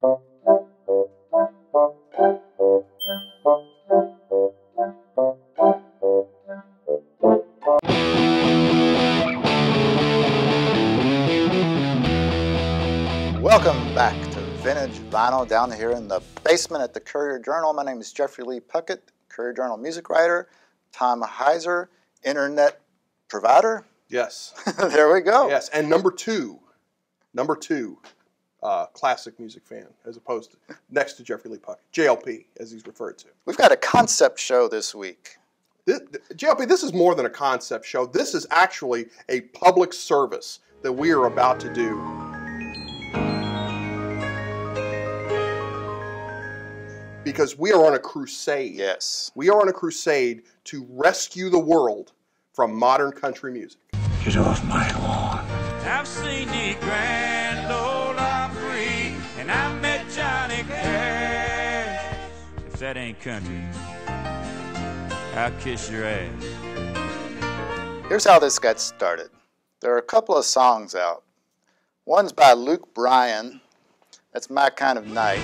Welcome back to Vintage Vinyl down here in the basement at the Courier-Journal. My name is Jeffrey Lee Puckett, Courier-Journal music writer. Tom Heiser, internet provider. Yes. There we go. Yes, and number two, classic music fan, as opposed to next to Jeffrey Lee Puckett, JLP, as he's referred to. We've got a concept show this week. JLP, this is more than a concept show. This is actually a public service that we are about to do. Because we are on a crusade. Yes. We are on a crusade to rescue the world from modern country music. Get off my lawn. I've seen the Grand Ole Opry, and I met Johnny Cash. If that ain't country, I'll kiss your ass. Here's how this got started. There are a couple of songs out. One's by Luke Bryan. That's My Kind of Night.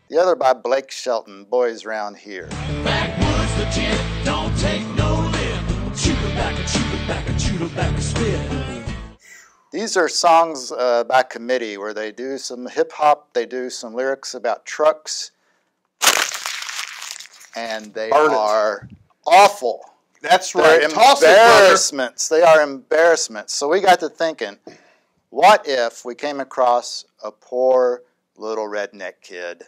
The other by Blake Shelton, Boys Round Here. Backwoods the tent, don't take no lip. Shoot her back and shoot her back and shoot her back and spit. These are songs by committee where they do some hip-hop, they do some lyrics about trucks, and they are awful. That's right. They're embarrassments. They are embarrassments. So we got to thinking, what if we came across a poor little redneck kid?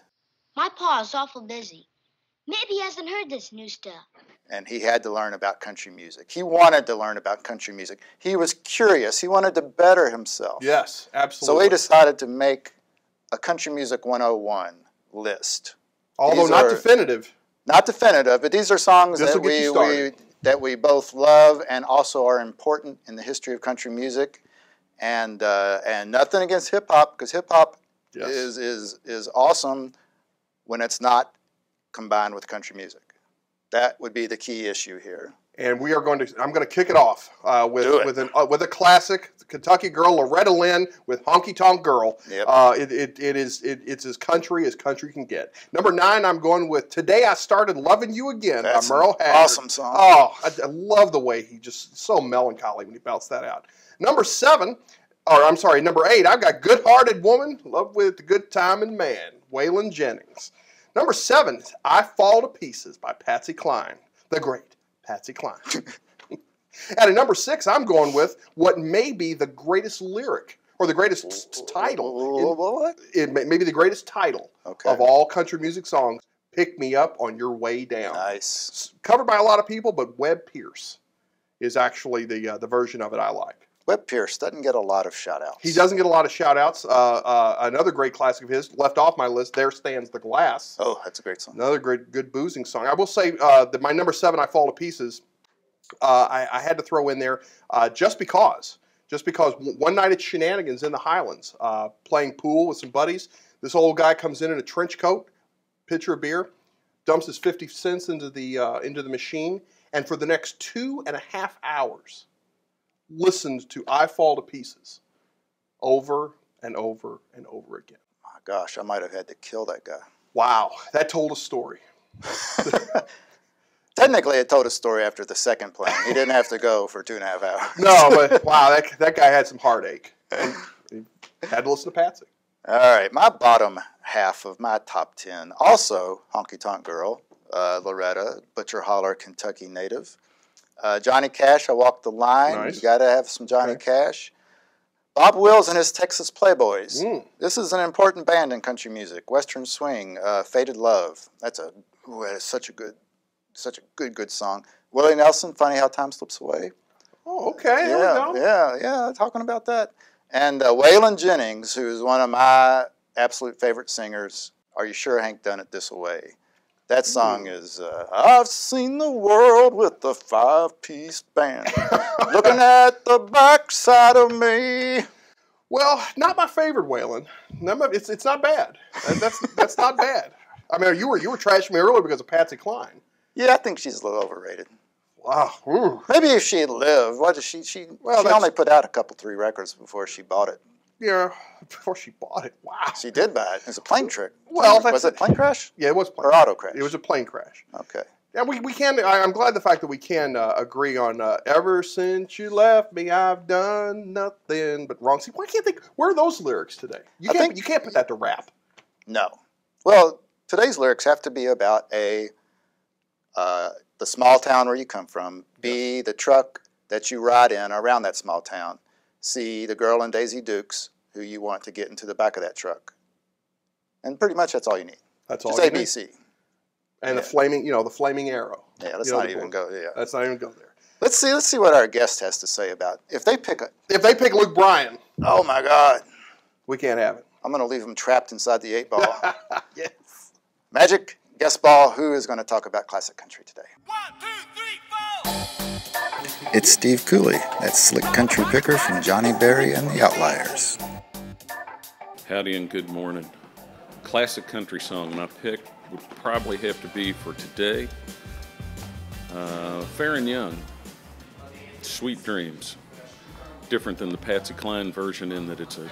My pa is awful busy. Maybe he hasn't heard this new stuff. And he had to learn about country music. He wanted to learn about country music. He was curious. He wanted to better himself. Yes, absolutely. So we decided to make a Country Music 101 list. Although not definitive. Not definitive, but these are songs that we both love and also are important in the history of country music. And nothing against hip-hop, because hip-hop is awesome when it's not combined with country music. That would be the key issue here. And we are going to. I'm going to kick it off with a classic, Kentucky girl, Loretta Lynn with Honky Tonk Girl. Yep. It's as country can get. Number 9, I'm going with Today I Started Loving You Again by Merle Haggard. Awesome song. Oh, I love the way he just so melancholy when he belts that out. Number 8. I've got Good Hearted Woman, Love with the Good Timing Man, Waylon Jennings. Number 7, I Fall to Pieces by Patsy Cline, the great Patsy Cline. And at number 6, I'm going with what may be the greatest lyric, or the greatest title. Maybe the greatest title of all country music songs, Pick Me Up on Your Way Down. Nice. Covered by a lot of people, but Webb Pierce is actually the version of it I like. Webb Pierce doesn't get a lot of shout-outs. He doesn't get a lot of shout-outs. Another great classic of his, left off my list, There Stands the Glass. Oh, that's a great song. Another good boozing song. I will say that my number 7, I Fall to Pieces, I had to throw in there just because one night at Shenanigans in the Highlands, playing pool with some buddies, this old guy comes in a trench coat, pitcher of beer, dumps his 50 cents into the machine, and for the next 2.5 hours, listened to I Fall to Pieces over and over and over again. My gosh, I might have had to kill that guy. Wow, that told a story. Technically, it told a story after the second playing. He didn't have to go for 2.5 hours. No, but wow, that guy had some heartache. And he had to listen to Patsy. All right, my bottom half of my top 10, also Honky Tonk Girl, Loretta, Butcher Holler, Kentucky native. Johnny Cash, I Walk the Line. Nice. You got to have some Johnny Cash. Bob Wills and his Texas Playboys. This is an important band in country music. Western Swing, Faded Love. That is such a good song. Willie Nelson, Funny How Time Slips Away. Oh, okay. There we go. Yeah, talking about that. And Waylon Jennings, who's one of my absolute favorite singers. Are You Sure Hank Done It This Way? That song is, I've seen the world with the 5-piece band, looking at the backside of me. Well, not my favorite, Waylon. It's not bad. That's not bad. I mean, you were trashing me earlier because of Patsy Cline. Yeah, I think she's a little overrated. Wow. Ooh. Maybe if she had lived. What did she only put out a couple, 3 records before she bought it. Yeah, before she bought it. Wow. She did buy it. It was a plane trick. Well, was it plane crash? Yeah, it was plane or auto crash. It was a plane crash. Okay. Yeah, we can. I'm glad the fact that we can agree on ever since you left me, I've done nothing but wrong. See, why can't they? Where are those lyrics today? You can't put that to rap. No. Well, today's lyrics have to be about the small town where you come from. B, the truck that you ride in around that small town. C, the girl in Daisy Dukes who you want to get into the back of that truck. And pretty much that's all you need. That's all. Just ABC. And the flaming arrow. Yeah, let's not even go there. Let's not even go there. Let's see what our guest has to say about it. If they pick Luke Bryan. Oh my God. We can't have it. I'm going to leave him trapped inside the 8 ball. Yes. Magic, guest ball, who is going to talk about classic country today? 1, 2, 3, 4. It's Steve Cooley, that slick country picker from Johnny Berry and the Outliers. Howdy and good morning. Classic country song my pick would probably have to be for today. Faron Young, Sweet Dreams. Different than the Patsy Cline version in that it's a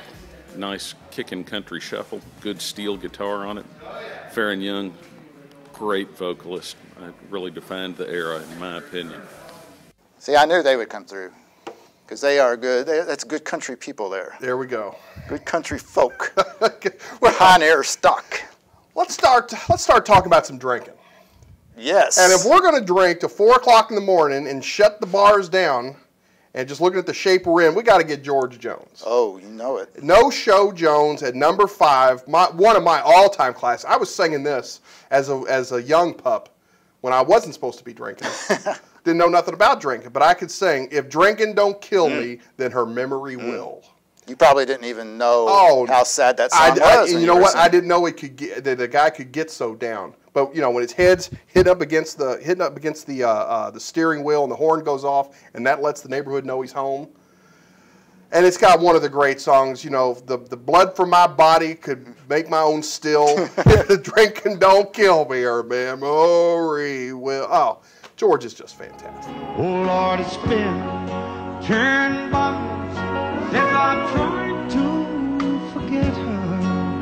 nice kicking country shuffle, good steel guitar on it. Faron Young, great vocalist. Really defined the era in my opinion. See, I knew they would come through because they are good. That's good country people there. There we go. Good country folk. Pioneer stock. Let's start talking about some drinking. Yes. And if we're going to drink till 4 o'clock in the morning and shut the bars down and just looking at the shape we're in, we got to get George Jones. Oh, you know it. No Show Jones at number 5, one of my all-time classics. I was singing this as a young pup when I wasn't supposed to be drinking. Didn't know nothing about drinking, but I could sing, if drinking don't kill me, then her memory will. You probably didn't even know how sad that song was. You know what? I didn't know that a guy could get so down. But you know, when his head's hitting up against the steering wheel and the horn goes off, and that lets the neighborhood know he's home. And it's got one of the great songs. You know, the blood from my body could make my own still. If the drinking don't kill me, her memory will. Oh, George is just fantastic. Oh Lord, it's been 10 months since I've tried to forget her,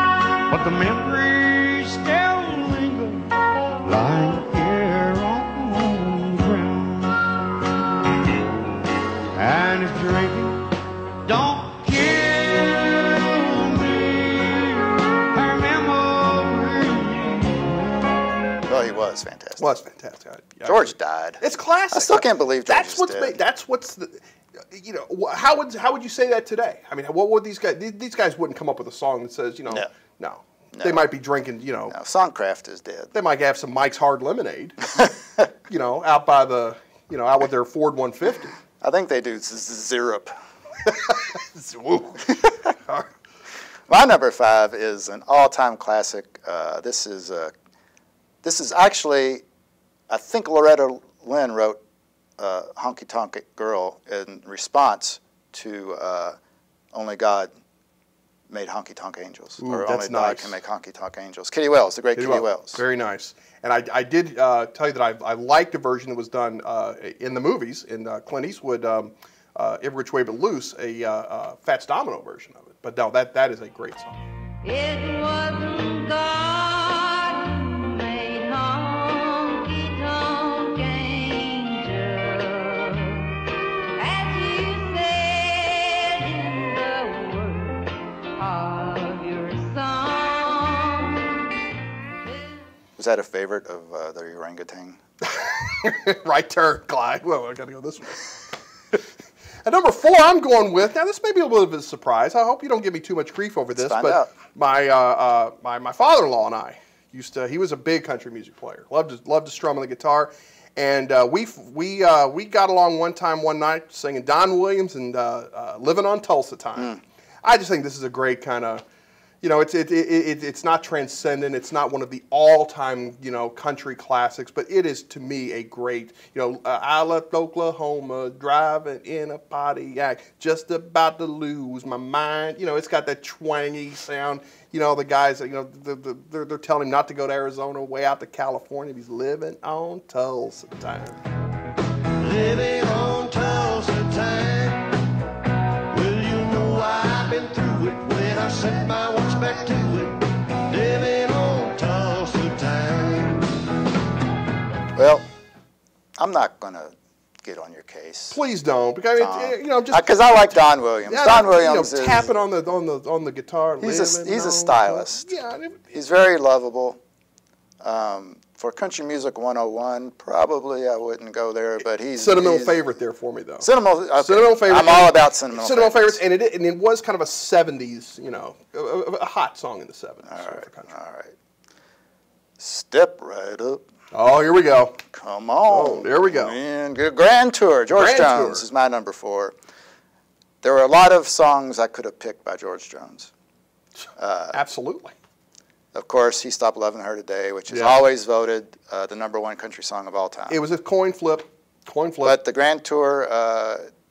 but the memories still linger, lying here on the ground. And if drinking don't kill me, her memory. Well, he was fantastic. Was fantastic. George died. It's classic. I still can't believe George is dead. That's what's the. You know, how would you say that today? I mean, what would these guys? These guys wouldn't come up with a song that says, you know, no. They might be drinking, you know. No, Songcraft is dead. They might have some Mike's Hard Lemonade, you know, out by the, you know, out with their Ford 150. I think they do syrup. My number 5 is an all-time classic. This is actually, I think Loretta Lynn wrote Honky Tonk Girl in response to Only God Made Honky Tonk Angels. Ooh, or that's Only God nice. Can Make Honky Tonk Angels. Kitty Wells, the great Kitty Wells. Very nice. And I did tell you that I liked a version that was done in the movies, in Clint Eastwood, Every Which Way But Loose, a Fats Domino version of it. But no, that is a great song. It wasn't God who made honky tonk angels, as you said in the words of your song. Was that a favorite of the orangutan? Right turn, Clyde. Well, I got to go this way. At number 4, I'm going with, now this may be a little bit of a surprise. I hope you don't give me too much grief over this, but my father-in-law and I he was a big country music player. Loved to strum on the guitar, and we got along one night singing Don Williams and Living on Tulsa Time. I just think this is a great kind of, You know, it's not transcendent. It's not one of the all-time, you know, country classics, but it is, to me, a great, you know, I left Oklahoma driving in a Pontiac, just about to lose my mind. You know, it's got that twangy sound. You know, the guys, you know, they're telling him not to go to Arizona, way out to California. He's living on Tulsa time. Living on Tulsa time. Well, you know I've been through it when I set my watch back to it. Living on Tulsa time. Well, I'm not going to get on your case. Please don't, because you know, just because I like Don Williams. Yeah, Don Williams, you know, tapping on the guitar. He's a stylist. Yeah, he's very lovable. For Country Music 101, probably I wouldn't go there, but he's sentimental favorite there for me though. Sentimental favorite. I'm all about sentimental favorites, and it was kind of a '70s, you know, a hot song in the '70s. All right, all right. Step right up. Oh, here we go. Come on. Oh, there we go. And Grand Tour. George Jones is my number 4. There were a lot of songs I could have picked by George Jones. Absolutely. Of course, He Stopped Loving Her Today, which is always voted the #1 country song of all time. It was a coin flip. But the Grand Tour,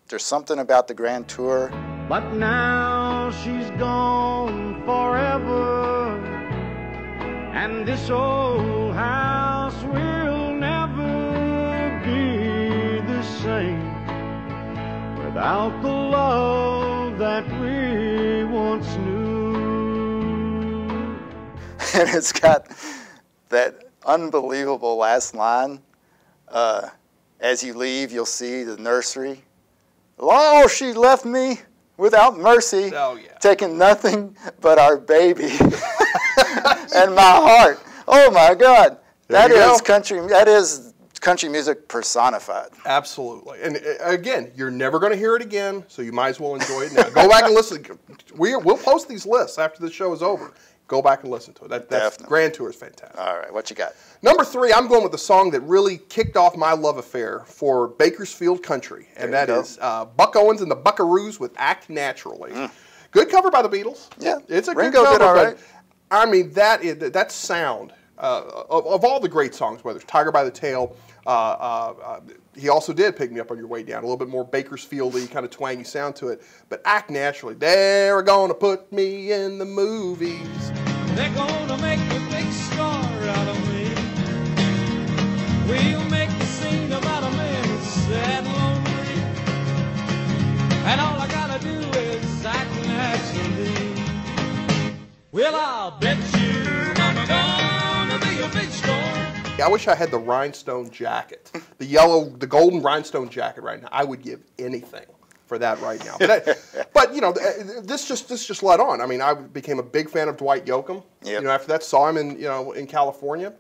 there's something about the Grand Tour. But now she's gone forever, and this old house will never be the same without the love that we once knew. And it's got that unbelievable last line. As you leave, you'll see the nursery. Oh, she left me without mercy, taking nothing but our baby and my heart. Oh my God, that is country music personified. Absolutely. And again, you're never going to hear it again, so you might as well enjoy it now. Go back and listen. We'll post these lists after the show is over. Go back and listen to it. That Grand Tour is fantastic. All right, what you got? Number 3, I'm going with the song that really kicked off my love affair for Bakersfield Country, and that is Buck Owens and the Buckaroos with Act Naturally. Good cover by the Beatles. Yeah, it's a Ringo good cover. Did all right. I mean, that sound of all the great songs, whether it's Tiger by the Tail. He also did Pick Me Up on Your Way Down, a little bit more Bakersfield-y, kind of twangy sound to it. But Act Naturally, they're gonna put me in the movies. They're gonna make a big star out of me. We'll make the scene about a man who's sad and lonely, and all I gotta do is act naturally. Well, I'll bet you I'm gonna be a big star. I wish I had the rhinestone jacket, the golden rhinestone jacket right now. I would give anything for that right now. But you know, this just led on. I mean, I became a big fan of Dwight Yoakam. You know, after that, saw him in California,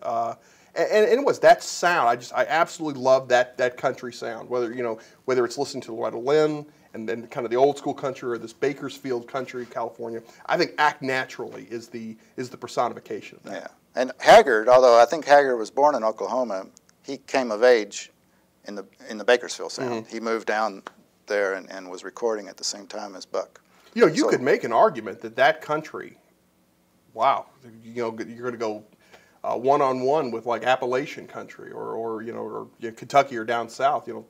and it was that sound. I absolutely love that country sound. Whether it's listening to Loretta Lynn and then kind of the old school country or this Bakersfield country, California. I think Act Naturally is the personification of that. Yeah. And Haggard, although I think Haggard was born in Oklahoma, he came of age in the Bakersfield sound. He moved down there and was recording at the same time as Buck. You know, you could make an argument that country, wow, you know, you're going to go one-on-one with like Appalachian country or Kentucky or down south. You know,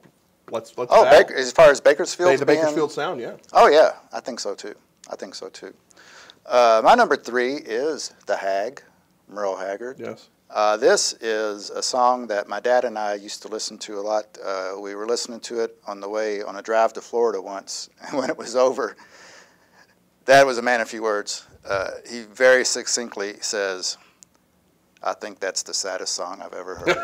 let's. Oh, as far as Bakersfield, the Bakersfield sound, yeah. Oh yeah, I think so too. My number 3 is The Hag, Merle Haggard. Yes. This is a song that my dad and I used to listen to a lot. We were listening to it on the way on a drive to Florida once, and when it was over, Dad was a man of few words. He very succinctly says, "I think that's the saddest song I've ever heard."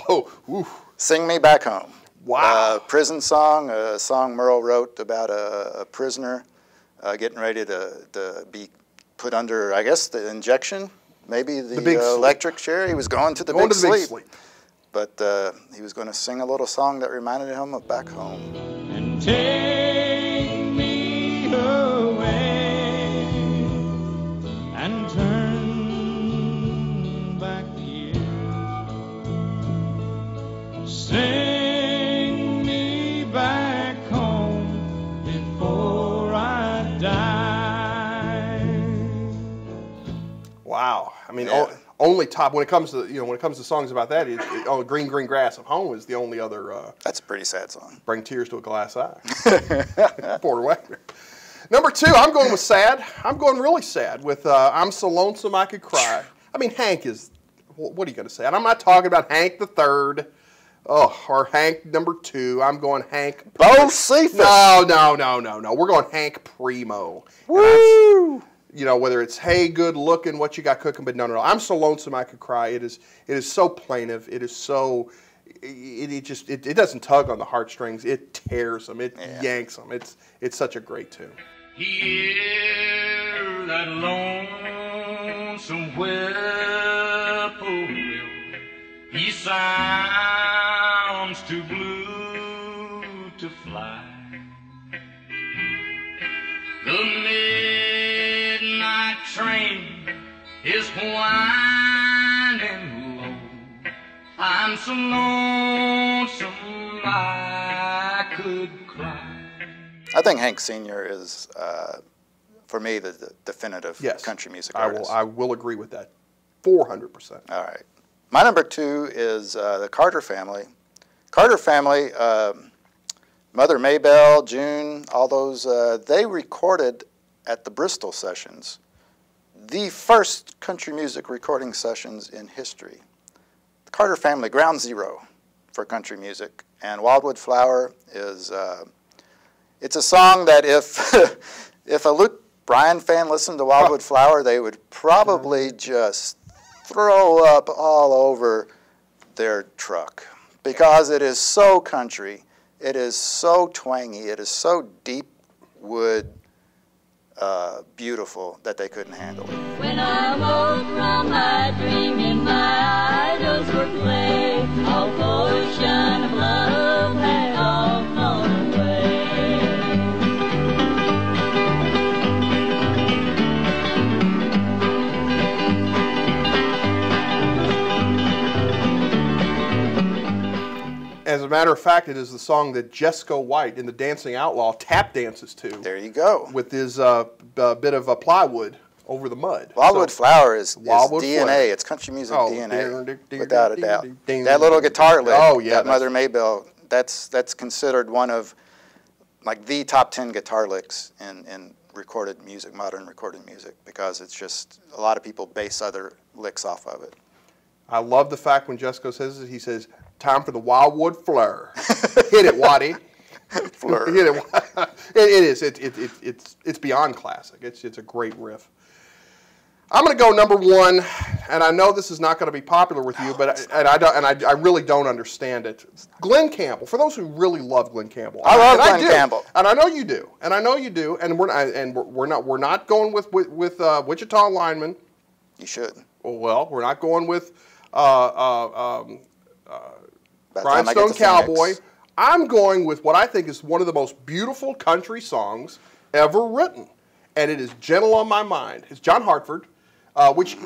Whoa, oof. Sing Me Back Home. Wow. Prison song, a song Merle wrote about a prisoner getting ready to be put under, I guess, the injection. Maybe the electric chair. He was going to the big sleep. But he was going to sing a little song that reminded him of back home. And take me away and turn back the years. Sing me back home before I die. mean, only top when it comes to songs about that is Green Green Grass of Home is the only other. That's a pretty sad song. Bring Tears to a Glass Eye. Porter Wagoner. Number 2, I'm going with sad. I'm going really sad with I'm So Lonesome I Could Cry. I mean, Hank is, what are you going to say? And I'm not talking about Hank the Third, or Hank number 2. I'm going Hank. Bo Cephas. No. We're going Hank Primo. Woo! Whether it's hey, good looking, what you got cooking, but no. I'm So Lonesome I Could Cry. It is so plaintive. It is so. It doesn't tug on the heartstrings. It tears them. It yanks them. It's such a great tune. Hear that lonesome whippoorwill. He sounds too blue to fly. The midnight train is winding low. I'm so lonesome I could cry. I think Hank Sr. is, for me, the definitive country music artist. I will agree with that 400%. All right. My number 2 is the Carter family. Carter family, Mother Maybelle, June, all those, they recorded at the Bristol sessions, the first country music recording sessions in history. The Carter family, ground zero for country music. And Wildwood Flower is... it's a song that if a Luke Bryan fan listened to Wildwood Flower, they would probably just throw up all over their truck because it is so country, it is so twangy, it is so deep wood, beautiful that they couldn't handle it. When I woke from my dream and my idols were clay, all potion of love had all flown away. As a matter of fact, it is the song that Jesco White in The Dancing Outlaw tap dances to. There you go. With his bit of plywood over the mud. Wildwood Flower is Wildwood DNA. Flower. It's country music DNA, without a doubt. That little guitar lick, that Mother Maybelle, that's considered one of like the top 10 guitar licks in recorded music, modern recorded music, because it's just a lot of people base other licks off of it. I love the fact when Jesco says it, he says, "Time for the Wildwood Fleur." Hit it, Waddy. Fleur. Hit it. It is. It's beyond classic. It's a great riff. I'm going to go number 1, and I know this is not going to be popular with you, but I really don't understand it. Glen Campbell. For those who really love Glen Campbell, I love Glen Campbell, and I know you do, and we're not going with Wichita lineman. You should. Well, we're not going with Grindstone Cowboy. I'm going with what I think is one of the most beautiful country songs ever written, and it is "Gentle on My Mind." It's John Hartford, which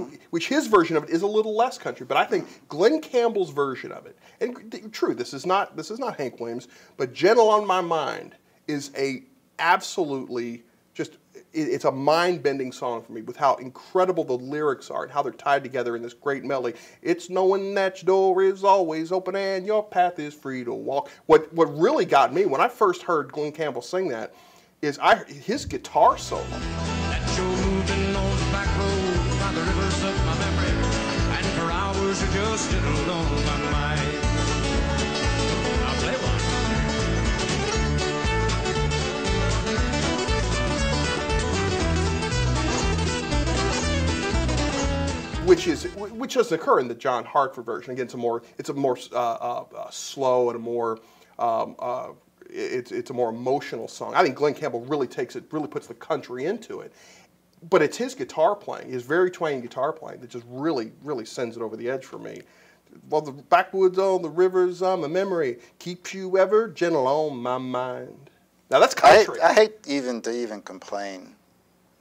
his version of it is a little less country, but I think Glen Campbell's version of it, and true, this is not Hank Williams, but "Gentle on My Mind" is a absolutely just. It's a mind-bending song for me with how incredible the lyrics are and how they're tied together in this great melody. It's knowing that your door is always open and your path is free to walk. What really got me when I first heard Glen Campbell sing that is his guitar solo. That you're moving on the back road by the rivers of my memory, and for hours you're just gentle on my mind. I'll play one. Which doesn't occur in the John Hartford version. Again, it's a more slow and a more it's a more emotional song. I think Glen Campbell really puts the country into it. But it's his guitar playing, his very twangy guitar playing, that just really sends it over the edge for me. Well, the backwoods on the rivers of my memory keeps you ever gentle on my mind. Now that's country. I hate to complain.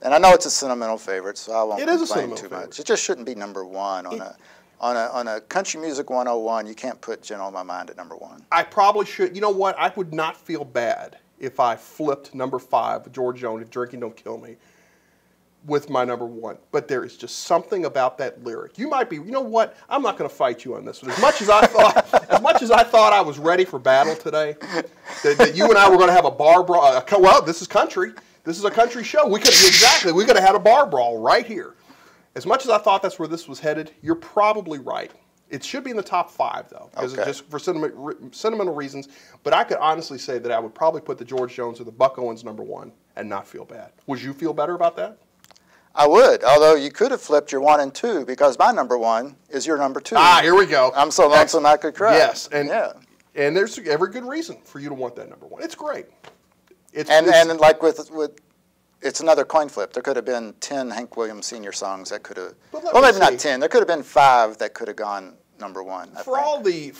And I know it's a sentimental favorite, so I won't complain too much. It just shouldn't be number 1 on a country music 101. You can't put "Gentle on My Mind" at number 1. I probably should. You know what? I would not feel bad if I flipped number 5, George Jones, "If Drinking Don't Kill Me." with my number one, but there is just something about that lyric. You might be, you know what? I'm not going to fight you on this one. As much as I thought, I was ready for battle today, that you and I were going to have a bar brawl. Well, this is country. This is a country show. We could have had a bar brawl right here. As much as I thought that's where this was headed, you're probably right. It should be in the top 5, though, because just for sentimental reasons. But I could honestly say that I would probably put the George Jones or the Buck Owens number 1 and not feel bad. Would you feel better about that? I would, although you could have flipped your 1 and 2 because my number 1 is your number 2. Ah, here we go. I'm so lonesome I could cry. Yes, and there's every good reason for you to want that number 1. It's great. And like with it's another coin flip. There could have been 10 Hank Williams Sr. songs that could have. Well, maybe not 10. There could have been 5 that could have gone number 1. For all the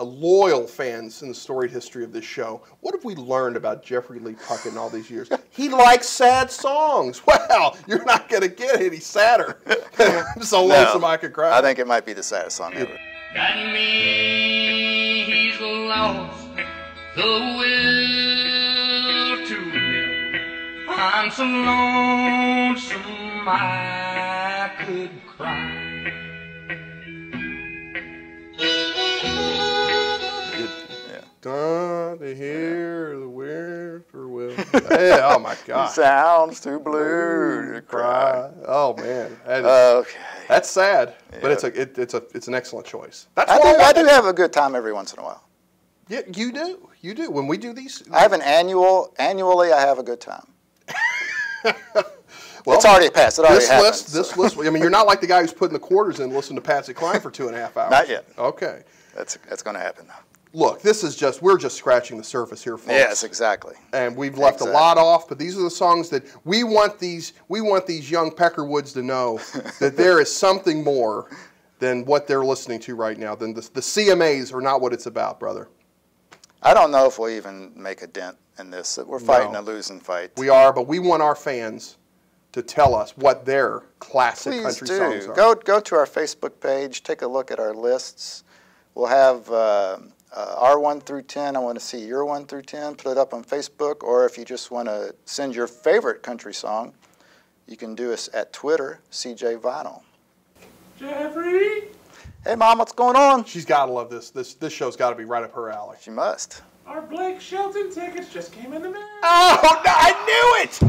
loyal fans in the storied history of this show, what have we learned about Jeffrey Lee Puckett in all these years? He likes sad songs. Well, you're not going to get any sadder. I'm so lonesome I could cry. I think it might be the saddest song ever. Got me, he's lost the will to live. I'm so lonesome I could cry. To hear the winter wind. Yeah, oh my God! Sounds too blue to cry. Oh man, okay, that's sad, but it's an excellent choice. That's I do have a good time every once in a while. Yeah, you do. When we do these, I have annually I have a good time. Well, it's already passed. It already happened. This list. I mean, you're not like the guy who's putting the quarters in, listening to Patsy Cline for 2.5 hours. Not yet. Okay, that's going to happen now. Look, we're just scratching the surface here, folks. Yes, exactly. And we've left a lot off, but these are the songs that we want these young Peckerwoods to know that there is something more than what they're listening to right now. Than the CMAs are not what it's about, brother. I don't know if we'll even make a dent in this. We're fighting a losing fight. We are, but we want our fans to tell us what their classic country songs are. Go to our Facebook page, take a look at our lists. We'll have our 1 through 10. I want to see your 1 through 10. Put it up on Facebook, or if you just want to send your favorite country song, you can do us at Twitter, CJ Vinyl. Jeffrey? Hey, Mom, what's going on? She's got to love this. This show's got to be right up her alley. She must. Our Blake Shelton tickets just came in the mail. Oh, no, I knew it!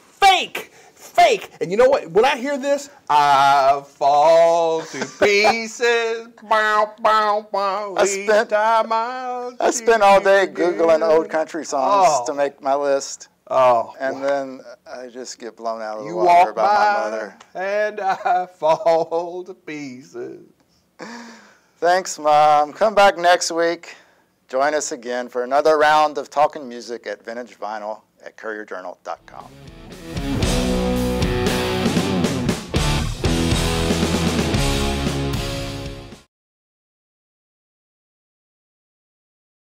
Fake! And you know what? When I hear this, I fall to pieces. Bow, bow, bow. I spent all day Googling old country songs to make my list. Oh. And then I just get blown out of the water by my mother. And I fall to pieces. Thanks, Mom. Come back next week. Join us again for another round of Talking Music at Vintage Vinyl at CourierJournal.com.